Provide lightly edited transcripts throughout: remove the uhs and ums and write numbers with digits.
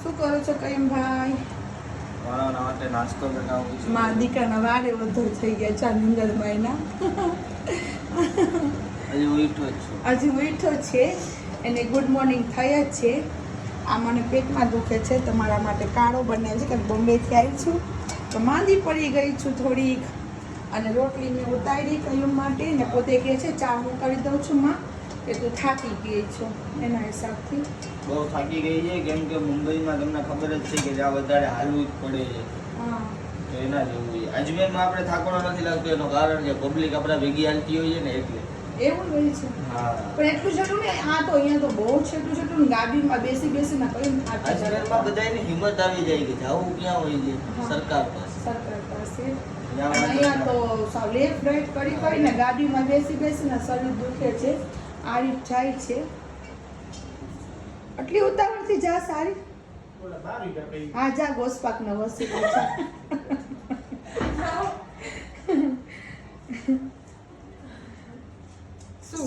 શું કરો છો કઈમ ભાઈ? મારા માટે નાસ્તો બનાવું છું. મારા દીકરાના વારે વધુ થઈ ગયા છે નિંદર મહિના. હજી ઉઠ્યો જ છું. હજી ઉઠ્યો છે, એને ગુડ મોર્નિંગ થઈ જ છે. આ મને પેટમાં દુખે છે તો મારા માટે કાળો બનાવ્યો છે, કારણ બોમ્બેથી આવી છું તો માંદી પડી ગઈ છું થોડીક, અને રોટલી મેં ઉતારી કયું માટે ને પોતે કહે છે ચા હું કરી દઉં છું માં, કે તું થાકી ગઈ છો એના હિસાબથી. બહુ થાકી ગઈ છે, કેમ કે મુંબઈમાં તમને ખબર જ છે કે જ્યાં વધારે હાલવું જ પડે છે. હા તો એના જેવું છે. અજમેરમાં આપણે થાકવાનો નથી લાગતો, એનું કારણ કે પબ્લિક આપણા ભેગી હાલતી હોય છે ને એટલે. એવું હોય છે. હા, પણ એટલું છેટું ને આ તો અહીંયા તો બહુ છેટું છેટું ને ગાડીમાં બેસી બેસીને કઈ થાકી જાય. અજમેરમાં બધાની હિંમત આવી જાય કે જવું ક્યાં હોય છે? સરકાર પાસે. સરકાર પાસે. ત્યાં અને અહીંયા તો સાવ લેફ્ટ રાઈટ કરીને ગાડીમાં બેસી બેસીને શરીર દુખે છે, આ રીત જાય છે. આટલી ઉતાવળથી જા સારી. હા જા ગોસપાક ન વસી જા.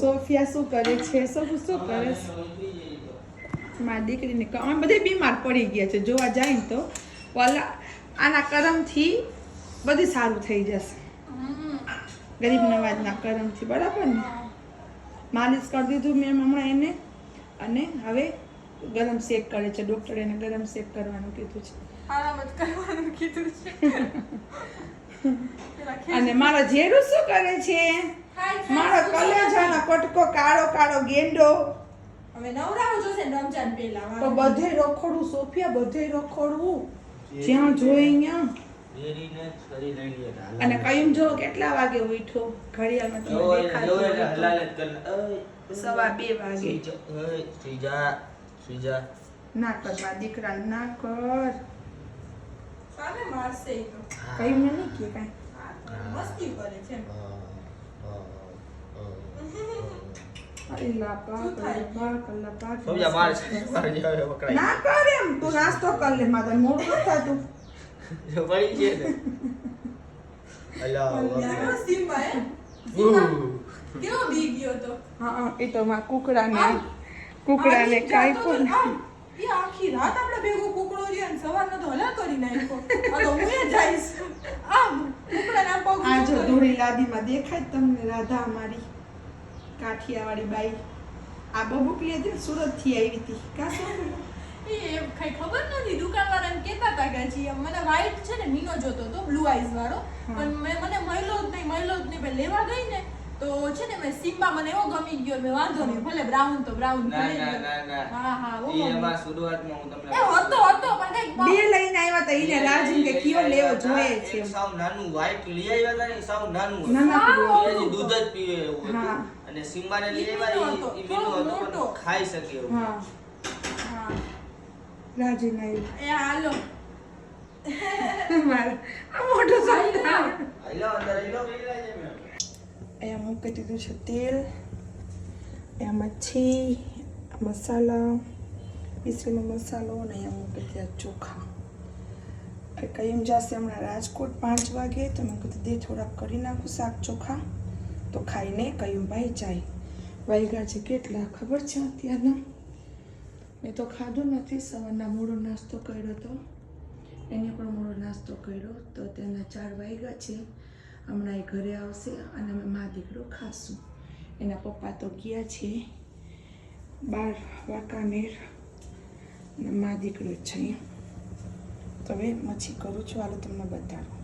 સોફિયા શું કરે છે? શું કરે છે? મારી દીકરીને અમે બધે બીમાર પડી ગયા છે, જોવા જાય ને તો આના કરમથી બધી સારું થઈ જશે. ગરીબ નવાજના કરમથી, બરાબર ને? માલિશ કરી દીધું મેં હમણાં એને, અને હવે ગરમ શેક કરે છે. ડોક્ટરે એને ગરમ શેક કરવાનું કીધું છે. અને મારો જેરું શું કરે છે? મારો કલેજાનો કટકો કાળો કાળો ગેંડો. હવે નવરાવો જોશે રમજાન પહેલા. તો બધે રખોડું સોફિયા, બધે રખોડવું જ્યાં જોઈ ત્યાં. અને કયું જો કેટલા વાગે ઉઠ્યો? ઘડિયાળમાં તમને દેખાતું 2:15 વાગે. ના કર મારા દીકરા, ના કર. સામે મારશે ઈ તો. કયું મેં નહીં કે કાંઈ. મસ્તી કરે છે. અલ્લાહ પાક, અલ્લાહ પાક. ના ના કર એમ, તું નાસ્તો કર લે, મારે મોડું નથી થતું. પડી છે ને. અલ્લાહ યાર સીમા હે. કેવો બી ગયો તો. હા એ તો માં કુકડાને કાઈ પણ એ આખી રાત આપણે ભેગો કુકડો રહ્યો ને સવારનો તો હલા કરી નાખ્યો. આ તો હું એ જઈશ. આમ કુકડાના પગ. આ જો ધોળી લાદીમાં દેખાય તમને રાધા અમારી કાઠિયાવાડી બાઈ. આ બબુકલી હતી ને, સુરતથી આવી હતી. કા શું? એ કઈ ખબર નથી, દુકાનવાળાને કહેતા હતા કે જી મને વ્હાઈટ છે ને મીનો જોતો હતો, બ્લુ આઈઝ વાળો, પણ મને મળ્યો જ નહીં. પણ લેવા ગઈ ને તો છે ને મેં સિમ્બા મને એવો ગમી ગયો, મેં વાંધો નહીં ભલે બ્રાઉન તો બ્રાઉન. ના. હા એ એમાં શરૂઆતમાં હું તમને એ હતો પણ કઈક બે લઈને આવ્યા હતા ઈને રાજન કે કયો લેવો જોઈએ છે. એક સાવ નાનું વ્હાઈટ લઈ આવ્યા હતા ને, સાવ નાનું હતું. નાના એ હજી દૂધ જ પીવે એવું હતું. હા. અને સિમ્બાને લઈ આવ્યા એ મીનું હતું, પણ ખાઈ શકે એવું. હા હા રાજન આવ્યું. એ હાલો મારે આ મોટો સાઈડ આઈ લો અંદર આઈ લો. અહીંયા મૂકી દીધું છે તેલ, અહીંયા મચ્છી, મસાલા, પીસેલો મસાલો, અને અહીંયા મૂકી દીધા ચોખા. કયું જશે હમણાં રાજકોટ 5 વાગે, તો મેં કીધું દે થોડાક કરી નાખું શાક ચોખા, તો ખાઈને કયું ભાઈ જાય. વાગ્યા છે કેટલા ખબર છે અત્યારના? મેં તો ખાધું નથી, સવારના મોડો નાસ્તો કર્યો હતો, એને પણ મોડો નાસ્તો કર્યો, તો તેના 4 વાગ્યા છે. હમણાં એ ઘરે આવશે અને અમે મા દીકરો ખાશું. એના પપ્પા તો ગયા છે બહાર વાંકાનેર, અને મા દીકરો છે. તો હવે મચ્છી કરું છું, હાલો તમને બતાડું.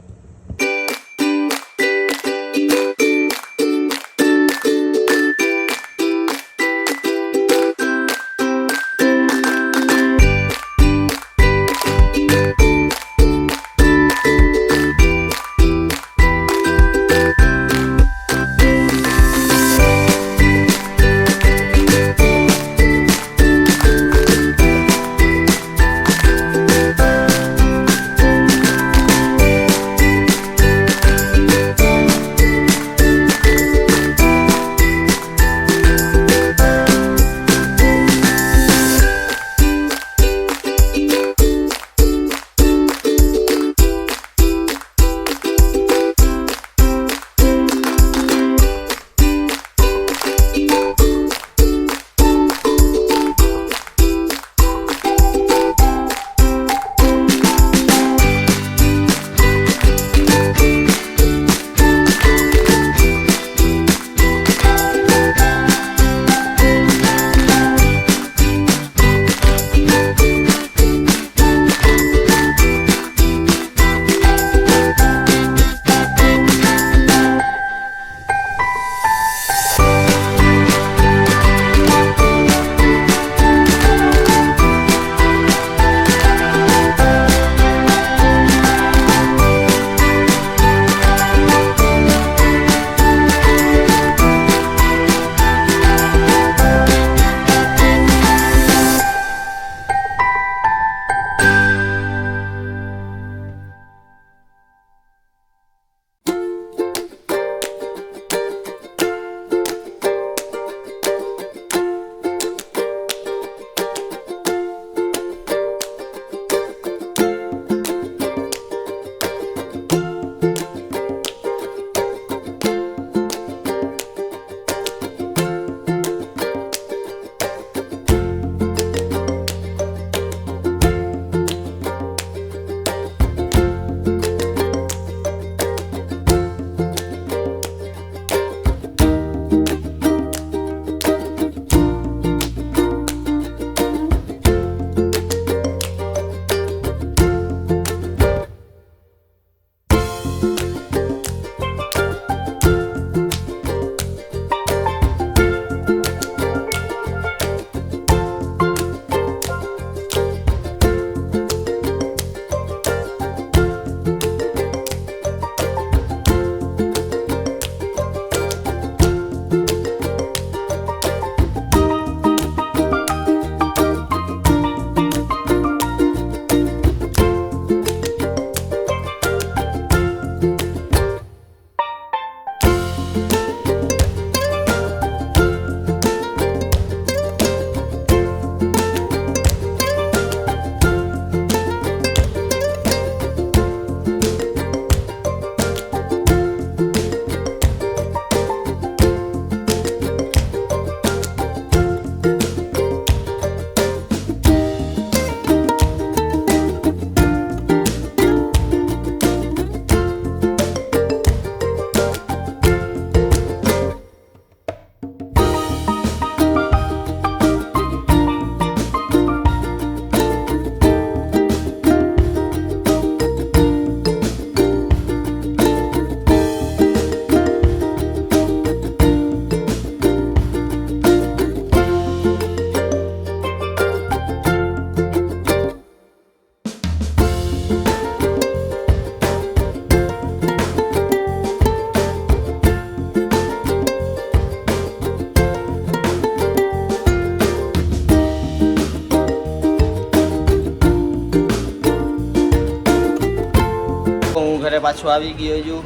પાછો આવી ગયો છું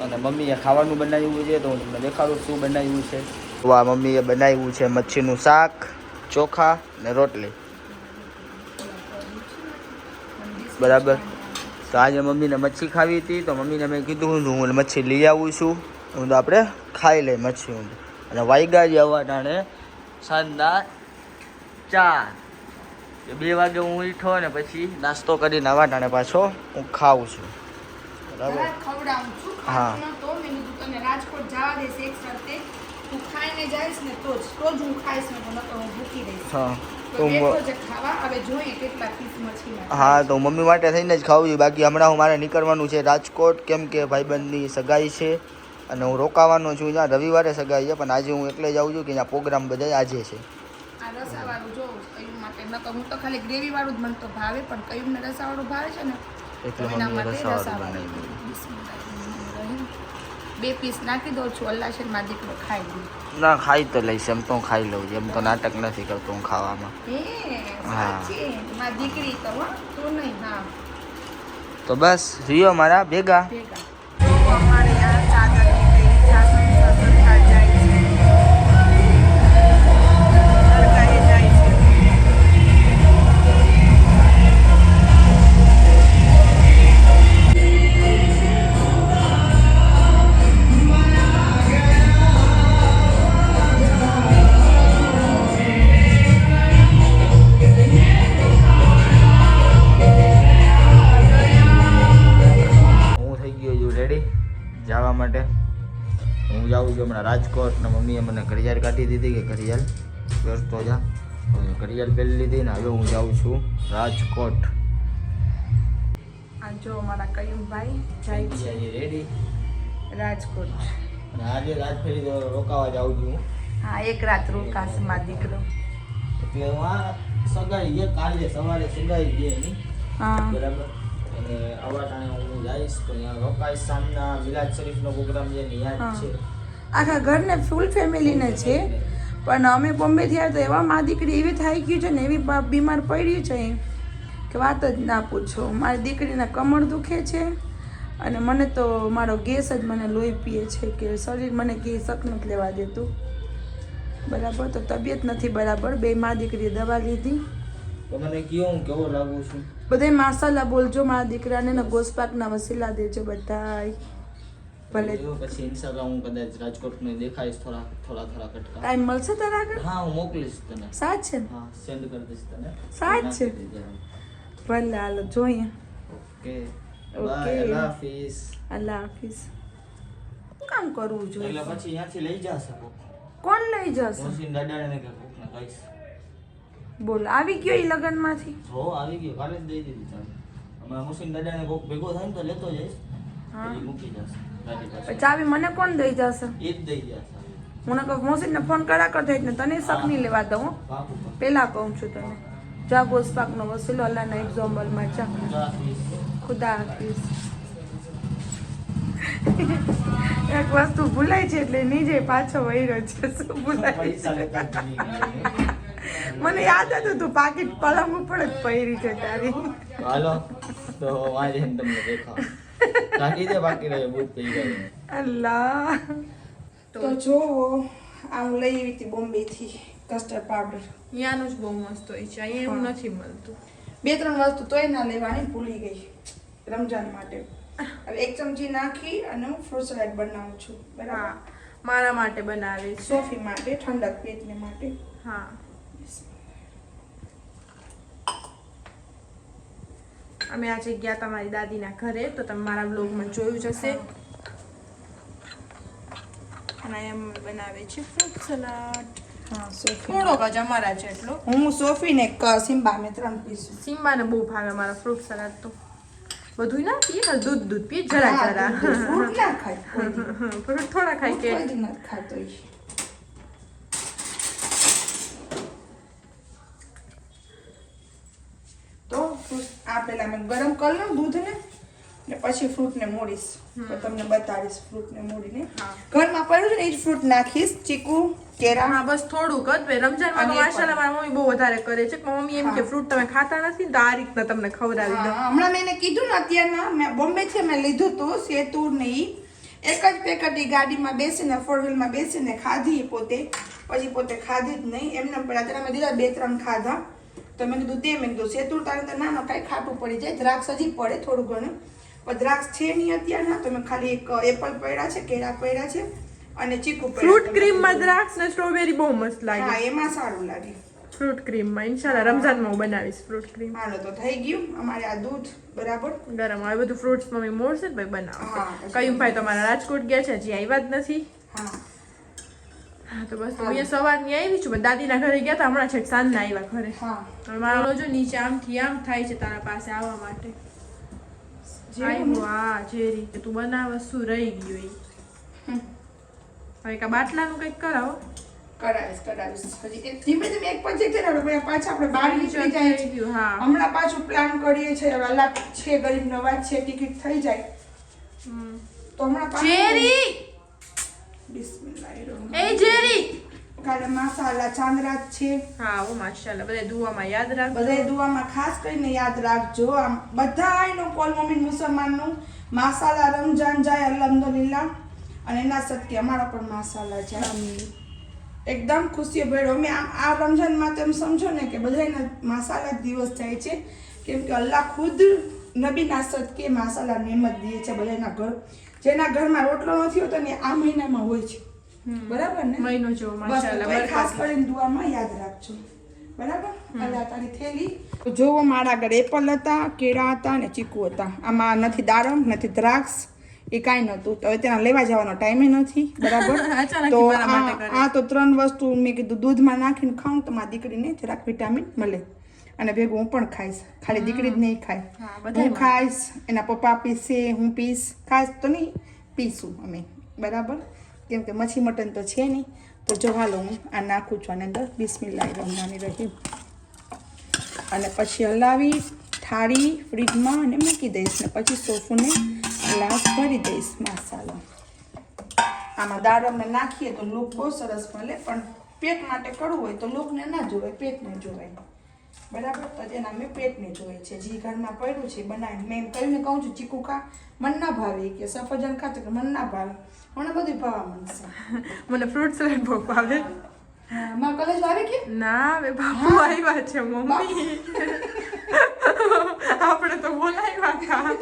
અને મમ્મીએ ખાવાનું બનાવ્યું છે તો હું તમને દેખાડું શું બનાવ્યું છે. તો આ મમ્મીએ બનાવ્યું છે મચ્છીનું શાક, ચોખા ને રોટલી. બરાબર. તો આજે મમ્મીને મચ્છી ખાવી હતી તો મમ્મીને મેં કીધું હું મચ્છી લઈ આવું છું, હું તો આપણે ખાઈ લઈ મચ્છી. અને વાગ્યા જ આવવા ટાણે સાંજના 4. 2 વાગે હું ઉઠ્યો ને પછી નાસ્તો કરીને આવવા ટાણે પાછો હું ખાઉં છું. બરાબર. ખવડાવું છું. હા. તો મેં કીધું તને રાજકોટ જવા દેશે એક સાથે તું ખાઈને જઈશ ને તો જ હું ખાઈશ ને તો નકર હું ભૂખી રહીશ. હા તો બેઠો છે ખાવા. હવે જોઈએ કેટલા પીસ મચ્છીના. હા તો મમ્મી માટે થઈને જ ખાવું જોઈએ. બાકી હમણાં મારે નીકળવાનું છે રાજકોટ, કેમ કે ભાઈબંધની સગાઈ છે અને હું રોકાવાનો છું. ત્યાં રવિવારે સગાઈ છે પણ આજે હું એકલે જાઉં છું કે ત્યાં પ્રોગ્રામ બધા આજે છે. આ રસાવાળું જો કયું માટે નકર હું તો ખાલી ગ્રેવી વાળું જ મને તો ભાવે પણ કયું ને રસાવાળું ભાવે છે ને એટલે તો એના મમ્મીએ માટે રસાવાળું રસાવાળું. બનાવ્યું. બિસ્મિલ્લાહ. 2 પીસ નાખી દઉં છું. અલ્લાહ છે મારા દીકરો ખાઈ લે. ના ખાઈ તો લઈશ, એમ તો હું ખાઈ લઉં છું. એમ તો નાટક નથી કરતો હું ખાવામાં. હા મારી દીકરી તો હો તું નહીં. હા તો બસ રહ્યો મારા ભેગા. ભેગા તો અમારે યાર ચાદર નીકળી જાસમીન સરખા જાય છે. સરખાએ જાય છે. હું થઈ ગયો છું રેડી જવા માટે. હું જાઉં છું હમણાં રાજકોટ ને મમ્મીએ મને ઘડિયાળ કાઢી દીધી કે ઘડિયાળ બેસતો જા. ઘડિયાળ પહેરી લીધી ને હવે હું જાઉં છું રાજકોટ. આ જો અમારા કયુમભાઈ જાય છે રેડી રાજકોટ. અને આજે રાજફેરી તો રોકાવા જાઉં છું. હા એક રાત રોકાશે મારો દીકરો. એટલે હું આ સગાઈ છે કાલે સવારે સગાઈ છે એની. હા બરાબર. અને આવા ટાણે હું જઈશ તો અહીંયા રોકાઈશ. સાંજના મિલાદ શરીફનો પ્રોગ્રામ છે ને યાદ છે. આખા ઘરને ફૂલ ફેમિલીને છે પણ અમે બોમ્બે થયા તો એવા મા દીકરી એવી થઈ ગયું છે ને એવી બીમાર પડ્યું છે કે વાત જ ના પૂછો. મારી દીકરીના કમર દુખે છે અને મને તો મારો ગેસ જ મને લોહી પીએ છે કે શરીર મને ક્યાંય શક નથી લેવા દેતું. બરાબર. તો તબિયત નથી બરાબર. 2 મા દીકરીએ દવા લીધી. તો મને કયો હું કેવો લાગુ છું. બધાય માસાલા બોલજો મારા દીકરાને ને ગોસપાકના વસીલા દેજો બધાય. ભલે જો પછી ઇન્સ્ટાગ્રામ હું કદાચ રાજકોટને દેખાઈશ થોડા કટકા. ટાઈમ મળશે તારા આગળ? હા હું મોકલીશ તને. સાચ છે ને? હા સેન્ડ કરી દઈશ તને. સાચ છે? ભલે હાલો જોઈએ. Okay okay. બાય. અલ્લાહ હાફિઝ. અલ્લાહ હાફિઝ. શું કામ કરવું એટલે જોઈએ? પછી અહીંયાથી લઈ જશે કોક. કોણ લઈ જશે? મોસીન દાદાને કે કોકને કહીશ. બોલ આવી ગયો એ લગનમાંથી? જો આવી ગયો કાલે જ દઈ દીધી ચાલ. હમણાં મોસીન દાદાને કોક ભેગો થાય ને તો લેતો જઈશ. હા. પછી મૂકી જશે ગાડી પાસે. પછી ચાવી મને કોણ દઈ જશે? એ જ દઈ જશે. હું નકર મોસીનને ફોન કરા કરતો ને તને શક નહીં લેવા દઉં હો. બાપુ પહેલા કહું છું તને. જા ગોસપાકનો વસીલો અલ્લાહના એક્ઝામ્પલમાં જા. ખુદા હાફિઝ. એક વસ્તુ ભૂલાય છે એટલે નીચે પાછો વળ્યો છે. શું ભૂલાય? પૈસા લેતા જ ભૂલી ગયા. મને યાદ હતું તું પાકીટ પલંગ ઉપર જ પહેરી છે તારી. હાલો તો આજે તમને દેખાવ કાઢી દે બાકી રહે બૂટ થઈ ગઈ. અલ્લાહ. તો જો આ હું લઈ આવી હતી બોમ્બેથી કસ્ટર્ડ પાવડર. ત્યાંનું જ બહુ મસ્ત હોય છે. અહીંયા એવું નથી મળતું. 2-3 વસ્તુ તોય ના લેવાની ભૂલી ગઈ રમજાન માટે. હવે 1 ચમચી નાખી અને હું ફ્રૂટ સલાડ બનાવું છું. બરાબર. હા મારા માટે બનાવે છે. સોફી માટે ઠંડક પેટને માટે. હા અમે આજે ગયા હતા મારી દાદીના ઘરે તો તમે મારા બ્લોગમાં જોયું જ હશે. અને અહીંયા મમ્મી બનાવે છે ફ્રૂટ સલાડ. હા સોફી. થોડોક જ અમારા જેટલો. હું સોફી ને સિમ્બા મેં 3 પીસ. સિમ્બાને બહુ ભાવે મારા ફ્રૂટ સલાડ તો. બધું ના પીએ ને દૂધ પીએ જરા ફ્રૂટ ના ખાય કોઈ દી. ફ્રૂટ થોડા ખાય કે કોઈ દી નથી ખાતો ઈ. તો આ પેલા મેં ગરમ કરી લઉં દૂધને ને પછી ફ્રૂટને મોડીશ તો તમને બતાડીશ ફ્રૂટને મોડીને હા. ઘરમાં પડ્યું છે ને એ જ ફ્રૂટ નાખીશ ચીકુ કેરા હા બસ થોડુંક જ ભાઈ રમજાનમાં તો અને એ માશાલ્લાહ મારી મમ્મી બહુ વધારે કરે છે કે મમ્મી એમ કે હા. ફ્રૂટ તમે ખાતા નથી ને તો આ રીતના તમને ખવડાવી દો. હા, હમણાં મેં એને કીધું ને અત્યારના મેં બોમ્બે થી મેં લીધું હતું સેતુર ને ઈ એક જ પેકેટ ઈ ગાડીમાં બેસીને 4 વ્હીલમાં બેસીને ખાધી પોતે પછી પોતે ખાધી જ નહીં એમને પેલા ત્યારે મેં દીધા 2-3 ખાધા તો મેં કીધું સેતુર તારે તો ના કાંઈ ખાટું પડી જાય દ્રાક્ષ હજી પડે થોડું ઘણું પણ દ્રાક્ષ છે નહીં અત્યારના તો મેં ખાલી એક એપલ પડ્યા છે કેળા પડ્યા છે અને ચીકુ પડ્યા ફ્રૂટ છે. ક્રીમમાં દ્રાક્ષ ને સ્ટ્રોબેરી બહુ મસ્ત લાગે. હા એમાં સારું લાગે ફ્રૂટ ક્રીમમાં ઇન્શાલ્લાહ રમજાનમાં હું બનાવીશ ફ્રૂટ ક્રીમ. હાલો તો થઈ ગયું અમારે આ દૂધ બરાબર ગરમ હવે બધું ફ્રૂટ્સ મમ્મી મોડશે ને ભાઈ હા, બનાવશે. કયું ભાઈ તમારા રાજકોટ ગયા છે હજી આવ્યા જ નથી. હા હા તો બસ હું અહીંયા સવારની આવી છું પણ દાદીના ઘરે ગયા હતા હમણાં છેક સાંજના આવ્યા ઘરે. હા હવે મારો જો નીચે આમથી આમ થાય છે તારા પાસે આવવા માટે. આવ્યો હા જેરી કે તું બનાવસ શું રહી ગયું ઈ. હવે કા બાટલાનું કંઈક કરાવો. કરાવીશ હજી એક ધીમે ધીમે એક પછી છે ને પાછા આપણે બહાર નીકળી જાય થઈ ગયું હા. હમણાં પાછું પ્લાન કરીએ છીએ હવે અલગ છે ગરીબ નવાજ છે ટિકિટ થઈ જાય તો હમણાં પાછું જેરી બિસ્મિલ્લાહિર્રહમાનિર્રહીમ. એ જેરી કાલે મસાલા ચાંદરાત છે હા ઓ માશાલ્લાહ બધા દુઆમાં યાદ રાખ. બધાય દુઆમાં ખાસ કરીને યાદ રાખજો આમ બધાયનો કોલ મમ્મી મુસલમાનનું મસાલા રમજાન જાય અલ્હમ્દુલિલ્લાહ અને એના સદકે અમારા પણ મસાલા જાય એકદમ ખુશીઓ ભેળો અમે આ રમજાનમાં તો એમ સમજો ને કે બધાના મસાલા જ દિવસ જાય છે કેમ કે અલ્લાહ ખુદ નબીના સદકે મસાલા નેમત દે છે બધાના ઘર જેના ઘરમાં રોટલો નથી હોતો ને આ મહિનામાં હોય છે બરાબર ને મહિનો જો બસ માશાલ્લાહ તો એ ખાસ બરકત. કરીને દુઆમાં યાદ રાખજો બરાબર અલ્લાહ તારી થેલી જોવો મારા આગળ એપલ હતા કેળા હતા અને ચીકુ હતા આમાં નથી દાડમ નથી દ્રાક્ષ એ કાંઈ નહોતું તો હવે ત્યાં લેવા જવાનો ટાઈમે નથી બરાબર અચાનક તો મારા માટે કરે. આ તો 3 વસ્તુ મેં કીધું દૂધમાં નાખીને ખાઉં તો મારી દીકરીને જરાક વિટામિન મળે અને ભેગું હું પણ ખાઈશ ખાલી દીકરી જ નહીં ખાય હા, બધાય હું ખાઈશ એના પપ્પા પીશે હું પીશ ખાઈશ તો નહીં પીશું અમે બરાબર કેમ કે મચ્છી મટન તો છે નહીં તો જો હાલો હું આ નાખું છું આની અંદર બિસ્મિલ્લાહિર્રહમાનિર્રહીમ અને પછી હલાવી થાળી ફ્રીજમાં અને મૂકી દઈશ ને પછી સોફુને ગ્લાસ ભરી દઈશ મસાલો આમાં દાડમને નાખીએ તો લૂક બહુ સરસ મળે પણ પેટ માટે કરવું હોય તો લૂકને ના જોવાય પેટને જોવાય બરાબર તો તેના મેં પેટને જોવે છે જે ઘરમાં પડ્યું છે બનાવીને મેં એમ કહ્યું ને કહું છું ચીકુ ખા મન ના ભાવે કે સફરજન ખાતું કે મન ના ભાવે મને બધું ભાવવા માંડશે મને ફ્રૂટ સલાડ બહુ ભાવે. માં કોલેજ આવે કે ના હવે બાપુ આવ્યા છે મમ્મી આપણે તો બોલાવ્યા હતા.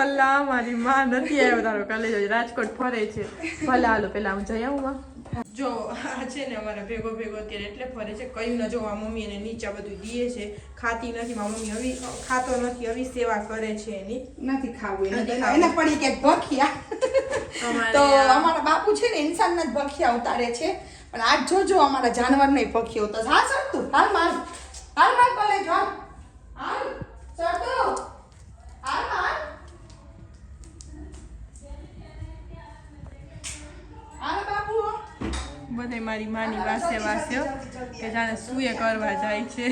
અલ્લાહ મારી માં નથી આવ્યો તારો કાલે જ રાજકોટ ફરે છે. ભલે હાલો પેલા હું જઈ આવું માં. જો આ છે ને અમારા ભેગો અત્યારે એટલે ફરે છે કયું ન જો આ મમ્મી એને નીચે બધું દીએ છે ખાતી નથી મારી મમ્મી હવે ખાતો નથી હવે સેવા કરે છે એની નથી ખાવું નથી એને ખાવું. એને પડી કે ભખિયા અમારે તો આ- અમારા બાપુ છે ને ઇન્સાનના જ ભખિયા ઉતારે છે પણ આજ જોજો અમારા જાનવરનો ભખિયો ઉતારે હા સર તું હાલ માર કોલેજ હાલ સર તું હાલ બાપુ બધે મારી માની વાસે વાસ્યો કે જાણે સુએ કરવા જાય છે.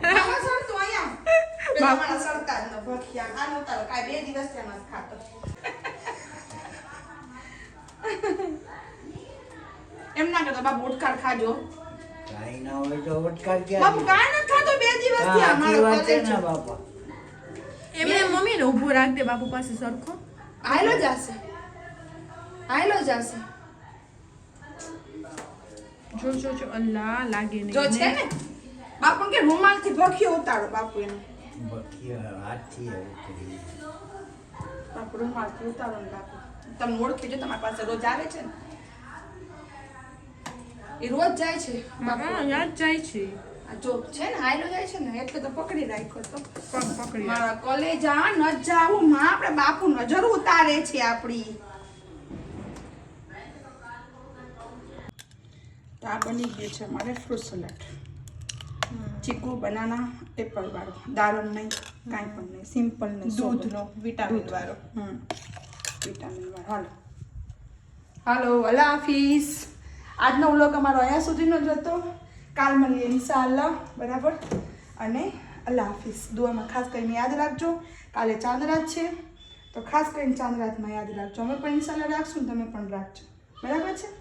આમાં સર તું અહીંયા પેલા અમારા સરતાજનો ભખિયા આનો તારો કાંઈ 2 દિવસ ત્યાં નથી ખાતો એમ ના કરતો બાપુ ઉટકાર ખાજો કાંઈ ના હોય તો વટકાર ક્યાં બાપુ કાંઈ નથી ખાતો 2 દિવસ હા, ત્યાં આખી અમારો વાત છે કોલેજ ને બાપા. એમને મમ્મીને ઊભું રાખ દે બાપુ પાસે સરખો. આયલો જશે જો અલ્લાહ લાગે નહીં જો છે ને બાપુ કે રૂમાલથી ભખિયો ઉતારો બાપુ એનો બખિયા હાથથી આવું કરી. બાપુ રૂમાલથી ઉતારો ને બાપુ તમને ઓળખી જો તમારી પાસે રોજ આવે છે ને એ રોજ જાય છે બાપુ હા યાદ જાય છે આ જો છે ને આયલો જાય છે ને એટલે તો પકડી રાખ્યો તો પગ પકડી મારા કોલેજ આ ન જાવું માં આપણે બાપુ નજર ઉતારે છે આપણી તો આ બની ગયું છે અમારે ફ્રૂટ સલાડ ચીકુ બનાના એપલ વાળો દાડમ નહીં કાંઈ પણ નહીં સિમ્પલ ને દૂધનો વિટામિન વાળો. વિટામિન વાળો હાલો અલ્લાહ હાફિઝ આજનો વ્લોગ અમારો અહીંયા સુધીનો જ હતો કાલ મળીએ ઇન્શાઅલ્લાહ બરાબર અને અલ્લાહ હાફિઝ. દુઆમાં ખાસ કરીને યાદ રાખજો. કાલે ચાંદરાત છે તો ખાસ કરીને ચાંદરાતમાં યાદ રાખજો. અમે પણ ઇન્શાલ્લાહ રાખશું ને તમે પણ રાખજો. બરાબર છે.